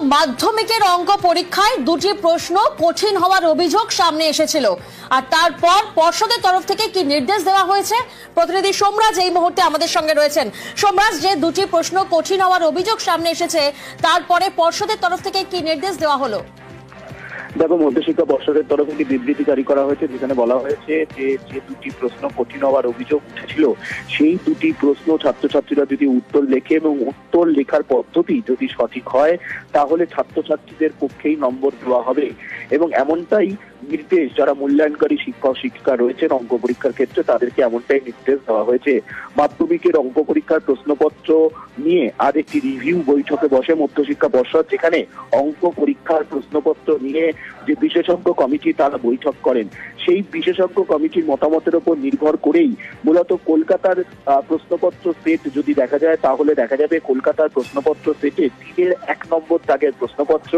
মাধ্যমিকের অঙ্ক পরীক্ষায় দুটি প্রশ্ন কঠিন হওয়ার অভিযোগ সামনে এসেছিল, আর তারপর পর্ষদের তরফ থেকে কি নির্দেশ দেওয়া হয়েছে? প্রতিনিধি সোমরাজ এই মুহূর্তে আমাদের সঙ্গে রয়েছেন। সোমরাজ, যে দুটি প্রশ্ন কঠিন হওয়ার অভিযোগ সামনে এসেছে, তারপরে পর্ষদের তরফ থেকে কি নির্দেশ দেওয়া হলো? দেখো, মধ্যশিক্ষা পর্ষদের তরফ থেকে বিবৃতি জারি করা হয়েছে, যেখানে বলা হয়েছে যে দুটি প্রশ্ন কঠিন হওয়ার অভিযোগ উঠেছিল, সেই দুটি প্রশ্ন ছাত্রছাত্রীরা যদি উত্তর লেখে এবং উত্তর লেখার পদ্ধতি যদি সঠিক হয়, তাহলে ছাত্রছাত্রীদের পক্ষেই নম্বর দেওয়া হবে। এবং এমনটাই নির্দেশ যারা মূল্যায়নকারী শিক্ষক শিক্ষিকা রয়েছেন অঙ্ক পরীক্ষার ক্ষেত্রে, তাদেরকে এমনটাই নির্দেশ দেওয়া হয়েছে। মাধ্যমিকের অঙ্ক পরীক্ষার প্রশ্নপত্র নিয়ে আজ একটি রিভিউ বৈঠকে বসে মধ্যশিক্ষা পর্ষদ, যেখানে অঙ্ক পরীক্ষার প্রশ্নপত্র নিয়ে যে বিশেষজ্ঞ কমিটি তারা বৈঠক করেন, সেই বিশেষজ্ঞ কমিটির মতামতের উপর নির্ভর করেই মূলত কলকাতার প্রশ্নপত্র সেট যদি দেখা যায়, তাহলে দেখা যাবে কলকাতার প্রশ্নপত্র সেটে 3-1 নম্বর দাগের প্রশ্নপত্র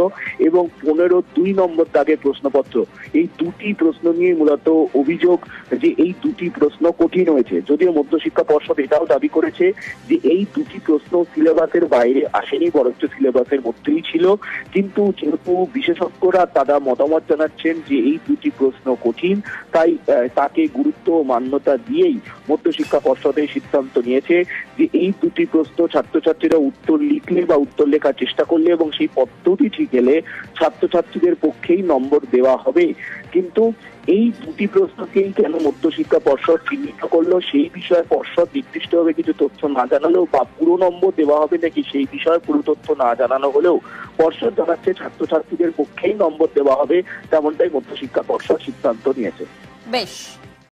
এবং 15-2 নম্বর দাগের প্রশ্নপত্র, এই দুটি প্রশ্ন নিয়ে মূলত অভিযোগ যে এই দুটি প্রশ্ন কঠিন হয়েছে। যদিও মধ্যশিক্ষা পর্ষদ এটাও দাবি করেছে যে এই দুটি প্রশ্ন সিলেবাসের বাইরে আসেনি, বরঞ্চ সিলেবাসের মধ্যেই ছিল। কিন্তু যেহেতু বিশেষজ্ঞরা তারা মতামত জানাচ্ছেন যে এই দুটি প্রশ্ন কঠিন, তাই তাকে গুরুত্ব ও মান্যতা দিয়েই মধ্যশিক্ষা পর্ষদ এই সিদ্ধান্ত নিয়েছে যে এই দুটি প্রশ্ন ছাত্রছাত্রীরা উত্তর লিখলে বা উত্তর লেখার চেষ্টা করলে এবং সেই পদ্ধতি ঠিক এলে ছাত্রছাত্রীদের পক্ষেই নম্বর দেওয়া হবে। কিন্তু এই দুটি প্রশ্নকেই কেন মধ্যশিক্ষা পর্ষদ চিহ্নিত করলো, সেই বিষয়ে পর্ষদ নির্দিষ্টভাবে কিছু তথ্য না জানালেও বা পুরো নম্বর দেওয়া হবে নাকি সেই বিষয়ে পুরো তথ্য না জানানো হলেও পর্ষদ জানাচ্ছে ছাত্রছাত্রীদের পক্ষেই নম্বর দেওয়া হবে, তেমনটাই মধ্যশিক্ষা পর্ষদ সিদ্ধান্ত নিয়েছে। বেশ।